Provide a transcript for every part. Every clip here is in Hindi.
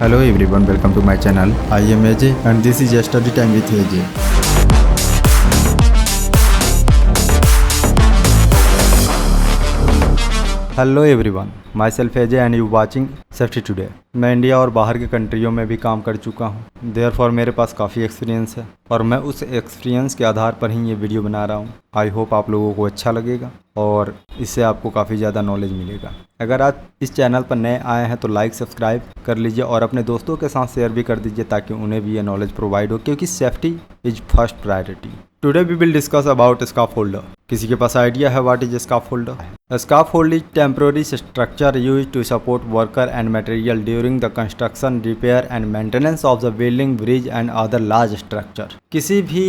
Hello everyone, welcome to my channel. I am AJ and this is Study Time with AJ. Hello everyone, my self AJ and you watching safety today. मैं इंडिया और बाहर के कंट्रियों में भी काम कर चुका हूँ, देयरफॉर मेरे पास काफ़ी एक्सपीरियंस है और मैं उस एक्सपीरियंस के आधार पर ही ये वीडियो बना रहा हूँ। आई होप आप लोगों को अच्छा लगेगा और इससे आपको काफ़ी ज़्यादा नॉलेज मिलेगा। अगर आप इस चैनल पर नए आए हैं तो लाइक सब्सक्राइब कर लीजिए और अपने दोस्तों के साथ शेयर भी कर दीजिए ताकि उन्हें भी ये नॉलेज प्रोवाइड हो, क्योंकि safety is first priority. Today we will discuss about scaffolder. किसी के पास आइडिया है what is scaffolder? Scaffold is temporary structure used to support worker and material during the construction, repair and maintenance of the building, bridge and other large structure। किसी भी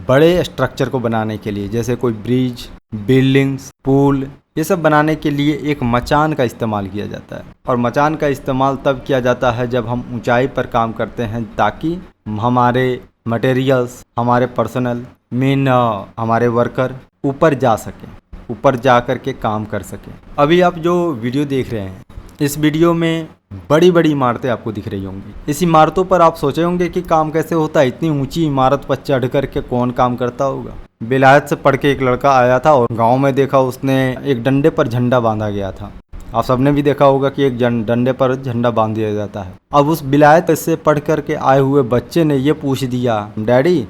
बड़े स्ट्रक्चर को बनाने के लिए, जैसे कोई ब्रिज, बिल्डिंग्स, पुल, ये सब बनाने के लिए एक मचान का इस्तेमाल किया जाता है। और मचान का इस्तेमाल तब किया जाता है जब हम ऊंचाई पर काम करते हैं ताकि हमारे मटेरियल्स, हमारे पर्सनल हमारे वर्कर ऊपर जा सकें, ऊपर जा कर के काम कर सकें। अभी आप जो वीडियो देख रहे हैं, इस वीडियो में बड़ी बड़ी इमारतें आपको दिख रही होंगी। इस इमारतों पर आप सोचे होंगे कि काम कैसे होता है, इतनी ऊंची इमारत पर चढ़ कर के कौन काम करता होगा। विलायत से पढ़ के एक लड़का आया था और गांव में देखा उसने एक डंडे पर झंडा बांधा गया था। आप सबने भी देखा होगा कि एक डंडे पर झंडा बांध दिया जाता है। अब उस विलायत से पढ़ कर के आए हुए बच्चे ने ये पूछ दिया, डैडी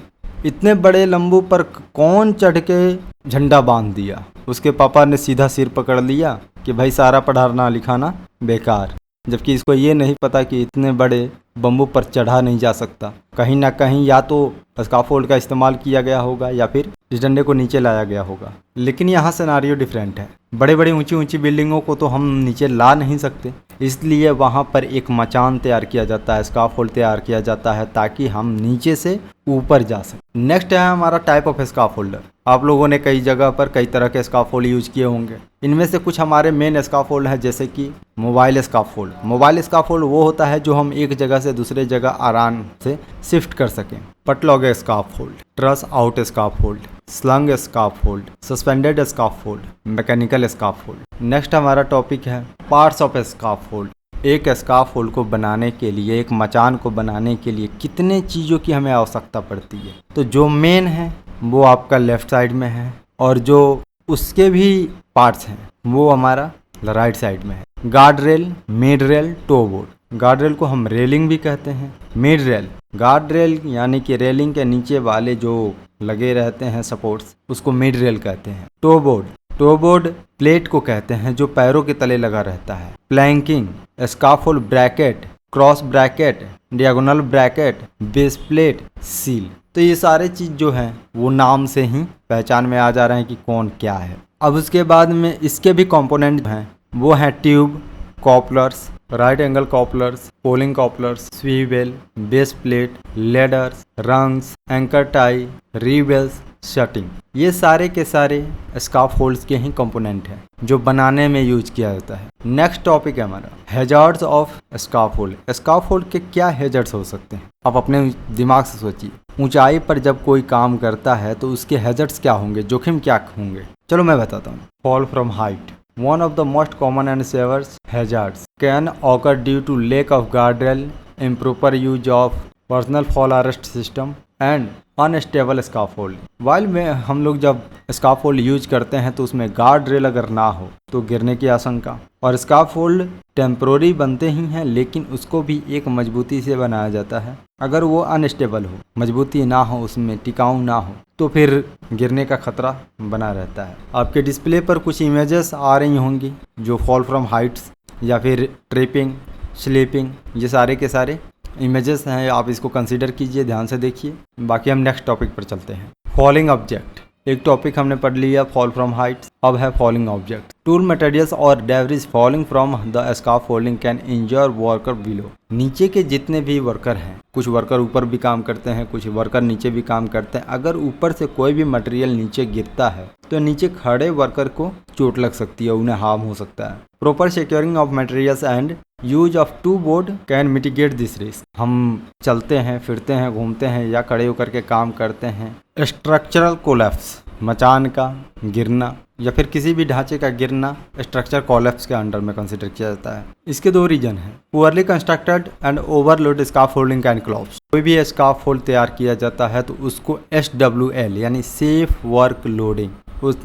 इतने बड़े लंबू पर कौन चढ़ के झंडा बांध दिया? उसके पापा ने सीधा सिर पकड़ लिया कि भाई सारा पढ़ाना लिखाना बेकार, जबकि इसको ये नहीं पता कि इतने बड़े बम्बू पर चढ़ा नहीं जा सकता। कहीं ना कहीं या तो स्काफोल्ड का इस्तेमाल किया गया होगा या फिर इस डंडे को नीचे लाया गया होगा। लेकिन यहाँ सिनेरियो डिफरेंट है। बड़े बड़े ऊंची ऊंची बिल्डिंगों को तो हम नीचे ला नहीं सकते, इसलिए वहाँ पर एक मचान तैयार किया जाता है, स्काफोल्ड तैयार किया जाता है ताकि हम नीचे से ऊपर जा सकें। नेक्स्ट है हमारा टाइप ऑफ स्काफोल्डर। आप लोगों ने कई जगह पर कई तरह के स्काफोल्ड यूज किए होंगे। इनमें से कुछ हमारे मेन स्काफोल्ड है, जैसे कि मोबाइल स्काफोल्ड। मोबाइल स्काफोल्ड वो होता है जो हम एक जगह से दूसरे जगह आराम से शिफ्ट कर सकें। Putlog scaffold, truss out scaffold, slung scaffold, suspended scaffold, mechanical scaffold. Next हमारा टॉपिक है पार्ट्स ऑफ स्काफोल्ड। एक स्काफोल्ड को बनाने के लिए, एक मचान को बनाने के लिए कितने चीज़ों की हमें आवश्यकता पड़ती है? तो जो मेन है वो आपका लेफ्ट साइड में है और जो उसके भी पार्ट्स हैं वो हमारा राइट साइड में है। Guard rail, mid rail, toe board. Guard rail को हम रेलिंग भी कहते हैं। मिड रेल, गार्ड रेल यानी कि रेलिंग के नीचे वाले जो लगे रहते हैं सपोर्ट्स, उसको मिड रेल कहते हैं। Toe board, toe board plate को कहते हैं जो पैरों के तले लगा रहता है। Planking, scaffold bracket, cross bracket, diagonal bracket, base plate, sill. तो ये सारे चीज़ जो हैं वो नाम से ही पहचान में आ जा रहे हैं कि कौन क्या है। अब उसके बाद में इसके भी कंपोनेंट हैं, वो हैं tube, couplers, right angle couplers, poling couplers, swivel, base plate, ladders, rungs, anchor tie, reveals, shutting. ये सारे के सारे स्काफोल्ड्स के ही कंपोनेंट हैं जो बनाने में यूज किया जाता है। नेक्स्ट टॉपिक है हमारा हैजार्ड्स ऑफ स्काफोल्ड। स्काफोल्ड के क्या हैजार्ड्स हो सकते हैं? आप अपने दिमाग से सोचिए। ऊंचाई पर जब कोई काम करता है तो उसके हैजार्ड्स क्या होंगे, जोखिम क्या होंगे? चलो मैं बताता हूँ। Fall from height, one of the most common and severe hazards can occur due to lack of guardrail, improper use of personal fall arrest system and unstable scaffold. While में हम लोग जब स्काफोल्ड यूज करते हैं तो उसमें गार्ड रेल अगर ना हो तो गिरने की आशंका। और स्काफोल्ड टेम्प्रोरी बनते ही हैं, लेकिन उसको भी एक मजबूती से बनाया जाता है। अगर वो अनस्टेबल हो, मजबूती ना हो, उसमें टिकाऊ ना हो, तो फिर गिरने का खतरा बना रहता है। आपके डिस्प्ले पर कुछ इमेजेस आ रही होंगी जो फॉल फ्रॉम हाइट्स या फिर ट्रिपिंग, स्लीपिंग, ये सारे के सारे इमेजेस हैं। आप इसको कंसीडर कीजिए, ध्यान से देखिए। बाकी हम नेक्स्ट टॉपिक पर चलते हैं। Falling object. एक टॉपिक हमने पढ़ लिया फॉल फ्रॉम हाइट्स, अब है फॉलिंग ऑब्जेक्ट। टूल मटेरियल्स और debris falling from the scaffolding can injure worker below. नीचे के जितने भी वर्कर हैं, कुछ वर्कर ऊपर भी काम करते हैं, कुछ वर्कर नीचे भी काम करते हैं। अगर ऊपर से कोई भी मटेरियल नीचे गिरता है तो नीचे खड़े वर्कर को चोट लग सकती है, उन्हें हार्म हो सकता है। Proper securing of materials and use of toe board can mitigate this risk. हम चलते हैं, फिरते हैं, घूमते हैं या खड़े होकर के काम करते हैं। स्ट्रक्चरल कोलैप्स, मचान का गिरना या फिर किसी भी ढांचे का गिरना स्ट्रक्चर कोलैप्स के अंडर में कंसिडर किया जाता है। इसके दो रीजन हैं, poorly constructed and overload scaffolding can collapse. कोई भी स्काफोल्ड तैयार किया जाता है तो उसको SWL यानी सेफ वर्क लोडिंग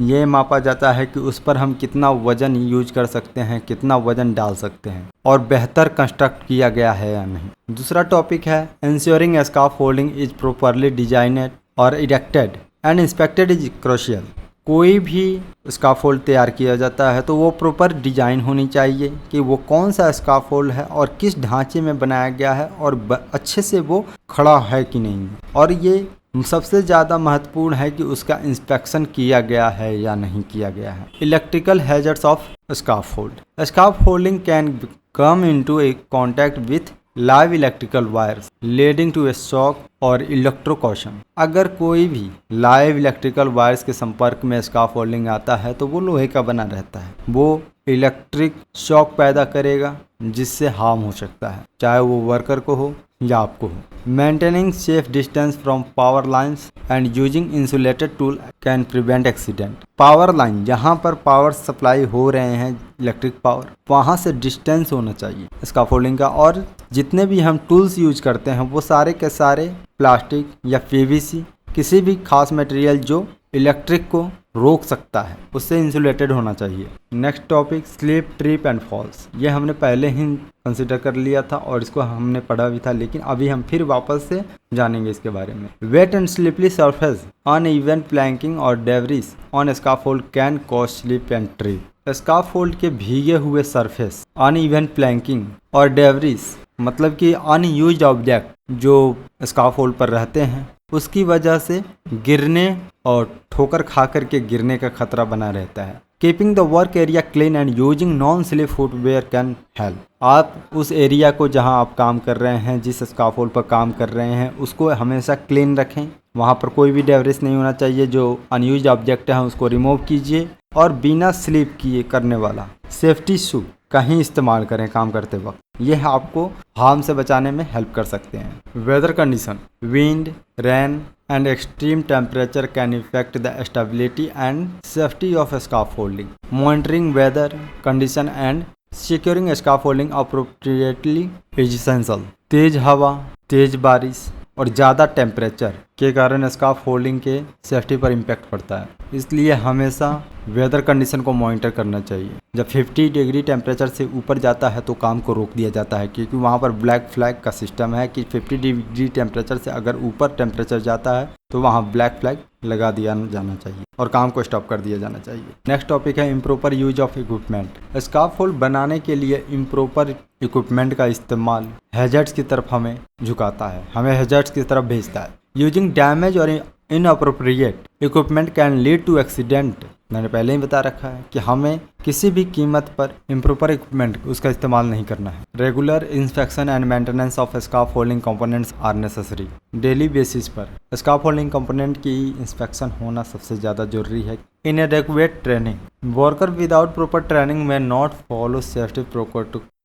ये मापा जाता है कि उस पर हम कितना वजन यूज कर सकते हैं, कितना वजन डाल सकते हैं और बेहतर कंस्ट्रक्ट किया गया है या नहीं। दूसरा टॉपिक है ensuring scaffolding is properly designed और erected and inspected is crucial. कोई भी स्काफोल्ड तैयार किया जाता है तो वो प्रॉपर डिजाइन होनी चाहिए कि वो कौन सा स्काफोल्ड है और किस ढांचे में बनाया गया है और अच्छे से वो खड़ा है कि नहीं। और ये सबसे ज़्यादा महत्वपूर्ण है कि उसका इंस्पेक्शन किया गया है या नहीं किया गया है। Electrical hazards of scaffold. Scaffolding can come into a contact with live electrical wires leading to a shock और इलेक्ट्रोकॉशन। अगर कोई भी लाइव इलेक्ट्रिकल वायर्स के संपर्क में स्काफोल्डिंग आता है तो वो लोहे का बना रहता है, वो इलेक्ट्रिक शॉक पैदा करेगा जिससे हार्म हो सकता है, चाहे वो वर्कर को हो या आपको हो। Maintaining safe distance from power lines and using insulated tool can prevent accident. Power line जहाँ पर पावर सप्लाई हो रहे हैं इलेक्ट्रिक पावर, वहाँ से डिस्टेंस होना चाहिए स्काफोल्डिंग का। और जितने भी हम टूल्स यूज करते हैं वो सारे के सारे प्लास्टिक या PVC किसी भी खास मटेरियल जो इलेक्ट्रिक को रोक सकता है उससे इंसुलेटेड होना चाहिए। Next topic slip trip and falls. ये हमने पहले ही कंसिडर कर लिया था और इसको हमने पढ़ा भी था, लेकिन अभी हम फिर वापस से जानेंगे इसके बारे में। Wet and slippery surface uneven planking और debris on scaffold can cause slip and trip. Scaffold के भीगे हुए सरफेस, अनइवन प्लैंकिंग और डेब्रिस मतलब कि अनयूज्ड ऑब्जेक्ट जो स्काफोल्ड पर रहते हैं उसकी वजह से गिरने और ठोकर खा करके गिरने का खतरा बना रहता है। Keeping the work area clean and using non slip footwear can help. आप उस एरिया को जहां आप काम कर रहे हैं, जिस स्काफोल्ड पर काम कर रहे हैं, उसको हमेशा क्लीन रखें। वहां पर कोई भी डेब्रिस नहीं होना चाहिए। जो अनयूज्ड ऑब्जेक्ट है उसको रिमूव कीजिए और बिना स्लिप किए करने वाला सेफ्टी शू कहीं इस्तेमाल करें काम करते वक्त। यह आपको हार्म से बचाने में हेल्प कर सकते हैं। Weather condition, wind, rain and extreme temperature can effect the stability and safety of scaffolding. Monitoring weather condition and securing scaffolding appropriately is essential. तेज हवा, तेज बारिश और ज़्यादा टेम्परेचर के कारण स्काफोल्डिंग के सेफ्टी पर इम्पैक्ट पड़ता है, इसलिए हमेशा वेदर कंडीशन को मॉनिटर करना चाहिए। जब 50 डिग्री टेम्परेचर से ऊपर जाता है तो काम को रोक दिया जाता है, क्योंकि वहाँ पर ब्लैक फ्लैग का सिस्टम है कि 50 डिग्री टेम्परेचर से अगर ऊपर टेम्परेचर जाता है तो वहाँ ब्लैक फ्लैग लगा दिया जाना चाहिए और काम को स्टॉप कर दिया जाना चाहिए। नेक्स्ट टॉपिक है improper use of equipment. Scaffold बनाने के लिए इम्प्रॉपर इक्विपमेंट का इस्तेमाल हैजर्ड्स की तरफ हमें झुकाता है, हमें हैजर्ड्स की तरफ भेजता है। यूजिंग डैमेज और inappropriate equipment can lead to accident. मैंने पहले ही बता रखा है कि हमें किसी भी कीमत पर इम्प्रॉपर इक्विपमेंट उसका इस्तेमाल नहीं करना है। Regular inspection and maintenance of scaffolding components are necessary. Daily basis पर स्काफोल्डिंग कंपोनेंट की इंस्पेक्शन होना सबसे ज़्यादा जरूरी है। Inadequate training, worker without proper training may not follow safety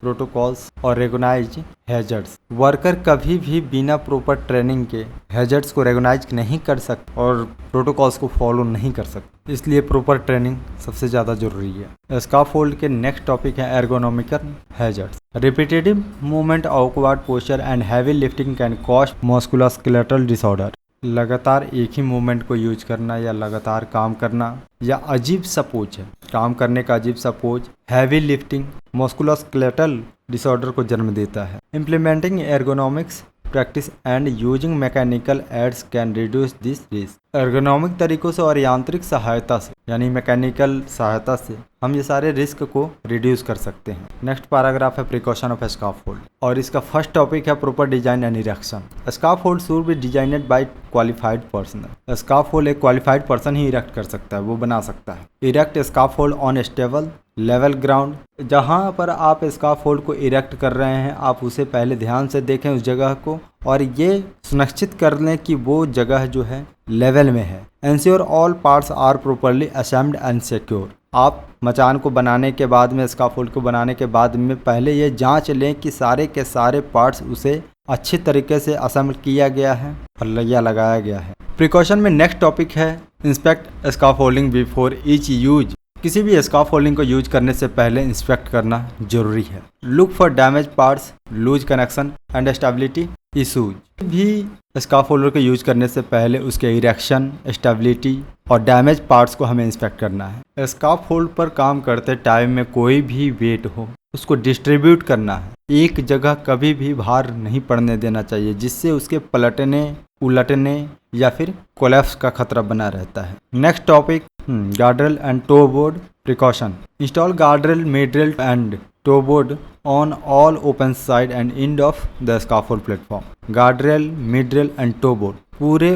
protocols और रेगनाइज हैजर्ड्स। वर्कर कभी भी बिना प्रॉपर ट्रेनिंग के हैजर्ड्स को रेगनाइज नहीं कर सकते और प्रोटोकॉल्स को फॉलो नहीं कर सकते, इसलिए प्रॉपर ट्रेनिंग सबसे ज़्यादा जरूरी है। स्काफोल्ड के नेक्स्ट टॉपिक है ergonomical hazards. Repetitive movement, awkward posture and heavy lifting can cause musculoskeletal disorder. लगातार एक ही मूवमेंट को यूज करना या लगातार काम करना या अजीब सा पोज है, काम करने का अजीब सा pose, heavy lifting musculoskeletal disorder को जन्म देता है। Implementing ergonomics practice and using mechanical aids can reduce this risk. Ergonomic तरीकों से और यांत्रिक सहायता से यानी मैकेनिकल सहायता से हम ये सारे रिस्क को रिड्यूस कर सकते हैं। नेक्स्ट पैराग्राफ है प्रिकॉशन ऑफ स्काफोल्ड और इसका फर्स्ट टॉपिक है proper design and erection. Scaffold should be designed bye qualified person. Scaffold एक क्वालिफाइड पर्सन ही इरेक्ट कर सकता है, वो बना सकता है। Erect scaffold on stable level ground. जहाँ पर आप स्काफोल्ड को इरेक्ट कर रहे हैं आप उसे पहले ध्यान से देखें उस जगह को और ये सुनिश्चित कर लें कि वो जगह जो है लेवल में है। Ensure all parts are properly assembled and secure. आप मचान को बनाने के बाद में, स्काफोल्ड को बनाने के बाद में पहले ये जांच लें कि सारे के सारे पार्ट्स उसे अच्छी तरीके से असेंबल किया गया है और या लगाया गया है। प्रिकॉशन में नेक्स्ट टॉपिक है inspect scaffolding before each use. किसी भी स्काफोल्डिंग को यूज करने से पहले इंस्पेक्ट करना जरूरी है। Look for damage parts, loose connection and stability issues. भी स्काफोल्डर को यूज करने से पहले उसके इरेक्शन, स्टेबिलिटी और डैमेज पार्ट्स को हमें इंस्पेक्ट करना है। स्काफोल्ड पर काम करते टाइम में कोई भी वेट हो उसको डिस्ट्रीब्यूट करना है। एक जगह कभी भी भार नहीं पड़ने देना चाहिए जिससे उसके पलटने, उलटने या फिर कोलैप्स का खतरा बना रहता है। Next topic, guardrail and toe board precaution. Install guardrail, midrail and toe board on all open side and end of the scaffold platform. Guardrail, midrail and toe board पूरे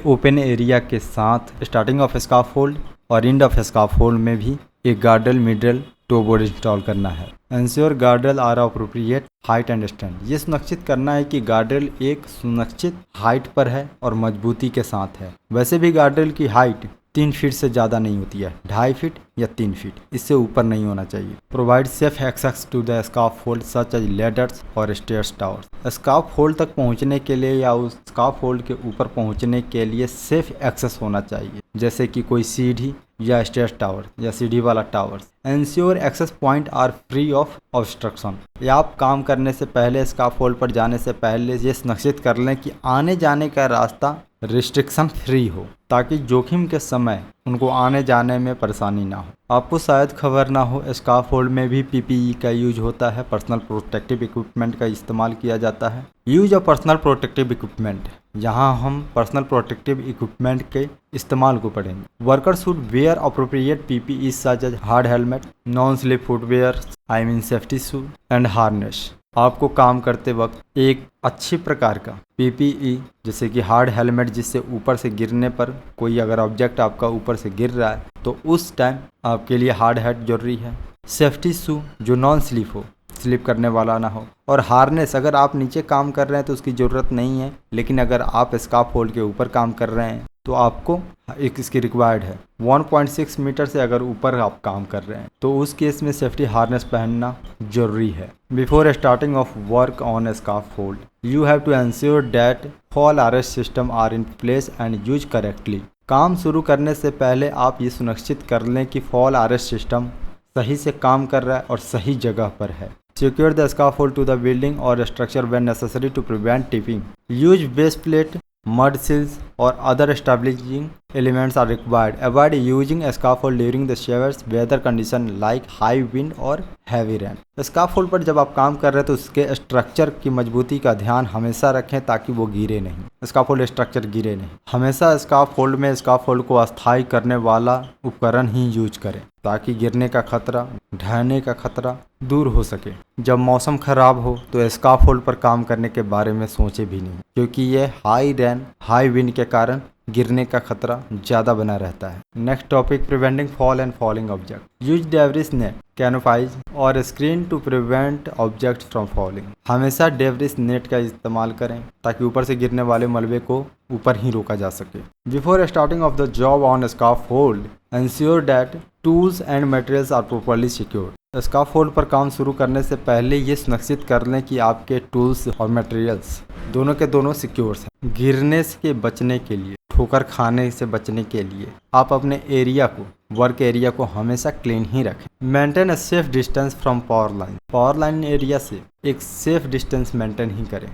ओपन एरिया के साथ स्टार्टिंग ऑफ स्काफोल्ड और एंड ऑफ स्काफोल्ड में भी एक guardrail, midrail, toe board install करना है। Ensure guardrail are appropriate height and stand. ये सुनिश्चित करना है कि गार्डरेल एक सुनिश्चित हाइट पर है और मजबूती के साथ है। वैसे भी गार्डरेल की हाइट 3 फीट से ज़्यादा नहीं होती है, 2.5 फीट या 3 फीट, इससे ऊपर नहीं होना चाहिए। Provide safe access to the scaffold such as ladders और स्टेयर्स टावर्स। स्काफोल्ड तक पहुंचने के लिए या उस स्काफोल्ड के ऊपर पहुंचने के लिए सेफ एक्सेस होना चाहिए, जैसे कि कोई सीढ़ी या स्टेयर्स टावर या सीढ़ी वाला tower. Ensure access point are free of obstruction. या आप काम करने से पहले, स्काफोल्ड पर जाने से पहले ये सुनिश्चित कर लें कि आने जाने का रास्ता रिस्ट्रिक्शन फ्री हो, ताकि जोखिम के समय उनको आने जाने में परेशानी ना हो। आपको शायद खबर ना हो, स्काफोल्ड में भी पीपीई का यूज होता है, पर्सनल प्रोटेक्टिव इक्विपमेंट का इस्तेमाल किया जाता है। Use of personal protective equipment, यहाँ हम पर्सनल प्रोटेक्टिव इक्विपमेंट के इस्तेमाल को पढ़ेंगे। Worker should wear appropriate PPE such as hard helmet, non slip footwear, safety shoe and harness. आपको काम करते वक्त एक अच्छी प्रकार का पीपीई जैसे कि हार्ड हेलमेट, जिससे ऊपर से गिरने पर कोई अगर ऑब्जेक्ट आपका ऊपर से गिर रहा है तो उस टाइम आपके लिए हार्ड हैट जरूरी है। सेफ्टी शू जो नॉन स्लिप हो, स्लिप करने वाला ना हो। और हार्नेस, अगर आप नीचे काम कर रहे हैं तो उसकी ज़रूरत नहीं है, लेकिन अगर आप स्काफोल्ड के ऊपर काम कर रहे हैं तो आपको एक इसकी रिक्वायर्ड है। 1.6 मीटर से अगर ऊपर आप काम कर रहे हैं तो उस केस में सेफ्टी हार्नेस पहनना जरूरी है। Before starting of work on scaffold you have to ensure that fall arrest system are in place and use correctly. काम शुरू करने से पहले आप ये सुनिश्चित कर लें कि फॉल अरेस्ट सिस्टम सही से काम कर रहा है और सही जगह पर है। Secure the scaffold to the building or structure when necessary to prevent tipping. Use base plate, mud seals or other stabilizing elements are required. Avoid using a scaffold during the severe weather condition like high wind or heavy rain. Scaffold पर जब आप काम कर रहे हैं तो उसके स्ट्रक्चर की मजबूती का ध्यान हमेशा रखें ताकि वो गिरे नहीं, स्काफोल्ड स्ट्रक्चर गिरे नहीं। हमेशा स्काफोल्ड में स्काफोल्ड को अस्थायी करने वाला उपकरण ही यूज करें ताकि गिरने का खतरा, ढहने का खतरा दूर हो सके। जब मौसम खराब हो तो स्काफोल्ड पर काम करने के बारे में सोचे भी नहीं, क्योंकि ये हाई रेन, हाई विंड के कारण गिरने का खतरा ज़्यादा बना रहता है। Next topic, preventing fall and falling object. Use debris net, canopies और screen to prevent object from falling. हमेशा डेब्रिस नेट का इस्तेमाल करें ताकि ऊपर से गिरने वाले मलबे को ऊपर ही रोका जा सके। Before starting of the job on scaffold ensure that tools and materials are properly secured. Scaffold पर काम शुरू करने से पहले ये सुनिश्चित कर लें कि आपके टूल्स और मटेरियल्स दोनों के दोनों सिक्योर हैं। गिरने से बचने के लिए, ठोकर खाने से बचने के लिए आप अपने एरिया को, वर्क एरिया को हमेशा क्लीन ही रखें। Maintain a safe distance from power line. Power line area से एक सेफ डिस्टेंस मेंटेन ही करें।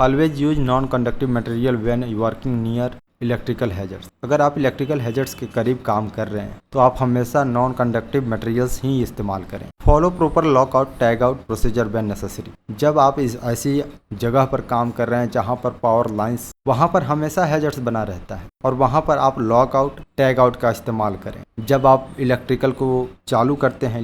Always use non conductive material when working near electrical hazards. अगर आप इलेक्ट्रिकल हैजर्ड्स के करीब काम कर रहे हैं तो आप हमेशा नॉन कंडक्टिव मटेरियल्स ही इस्तेमाल करें। Follow proper lockout tag out procedure when necessary. जब आप इस ऐसी जगह पर काम कर रहे हैं जहां पर पावर लाइंस, वहां पर हमेशा हैजर्ड्स बना रहता है और वहां पर आप लॉकआउट टैग आउट का इस्तेमाल करें। जब आप इलेक्ट्रिक को चालू करते हैं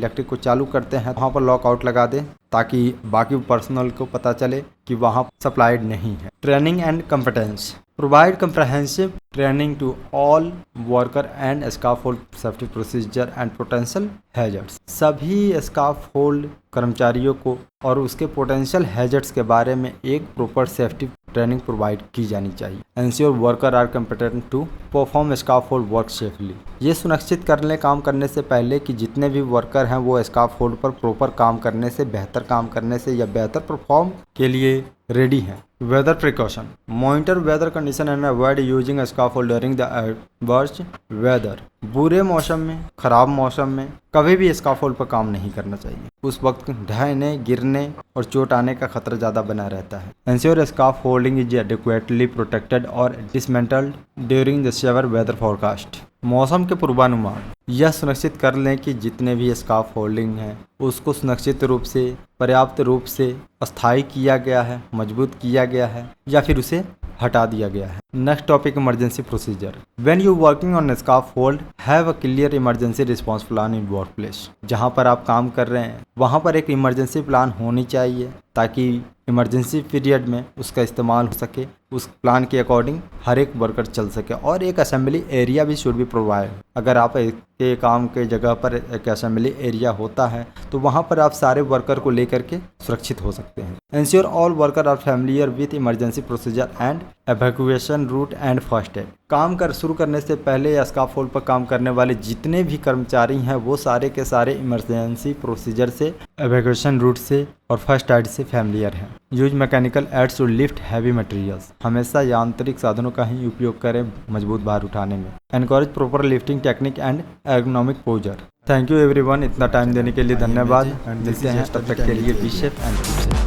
वहां पर लॉकआउट लगा दें ताकि बाकी पर्सनल को पता चले कि वहां सप्लाइड नहीं है। Training and competence. Provide comprehensive training to all worker and scaffold safety procedure and potential hazards। सभी स्काफोल्ड कर्मचारियों को और उसके पोटेंशियल हैजर्ड्स के बारे में एक प्रॉपर सेफ्टी ट्रेनिंग प्रोवाइड की जानी चाहिए। Ensure worker are competent to perform scaffold work safely. ये सुनिश्चित कर लें काम करने से पहले कि जितने भी वर्कर हैं वो स्काफोल्ड पर प्रॉपर काम करने से, बेहतर काम करने से या बेहतर परफॉर्म के लिए रेडी हैं। Weather precaution. Monitor weather condition and avoid using a scaffold during the adverse weather. बुरे मौसम में, खराब मौसम में कभी भी स्काफोल्ड पर काम नहीं करना चाहिए। उस वक्त ढहने, गिरने और चोट आने का खतरा ज़्यादा बना रहता है। Ensure scaffolding is adequately protected or dismantled during the severe weather forecast. मौसम के पूर्वानुमान। यह सुनिश्चित कर लें कि जितने भी स्काफोल्डिंग हैं उसको सुनिश्चित रूप से, पर्याप्त रूप से अस्थायी किया गया है, मजबूत किया गया है या फिर उसे हटा दिया गया है। Next topic, emergency procedure. When you working on scaffold have a clear emergency response plan in work place. जहाँ पर आप काम कर रहे हैं वहाँ पर एक इमरजेंसी प्लान होनी चाहिए ताकि इमरजेंसी पीरियड में उसका इस्तेमाल हो सके। उस प्लान के अकॉर्डिंग हर एक वर्कर चल सके और एक असेंबली एरिया भी शुड बी प्रोवाइड। अगर आप के काम के जगह पर एक असेंबली एरिया होता है तो वहाँ पर आप सारे वर्कर को लेकर के सुरक्षित हो सकते हैं। Ensure all workers are familiar with emergency procedure and evacuation route and first aid. काम कर शुरू करने से पहले या स्काफोल्ड पर काम करने वाले जितने भी कर्मचारी हैं वो सारे के सारे इमरजेंसी प्रोसीजर से, एवेक्यूएशन रूट से और फर्स्ट एड से फैमिलियर हैं। Use mechanical aids to lift heavy materials. हमेशा यांत्रिक साधनों का ही उपयोग करें मजबूत भार उठाने में। Encourage proper lifting technique and ergonomic पोजर। Thank you everyone, इतना टाइम देने के लिए धन्यवाद। मिलते हैं, तब तक के लिए be safe and keep safe.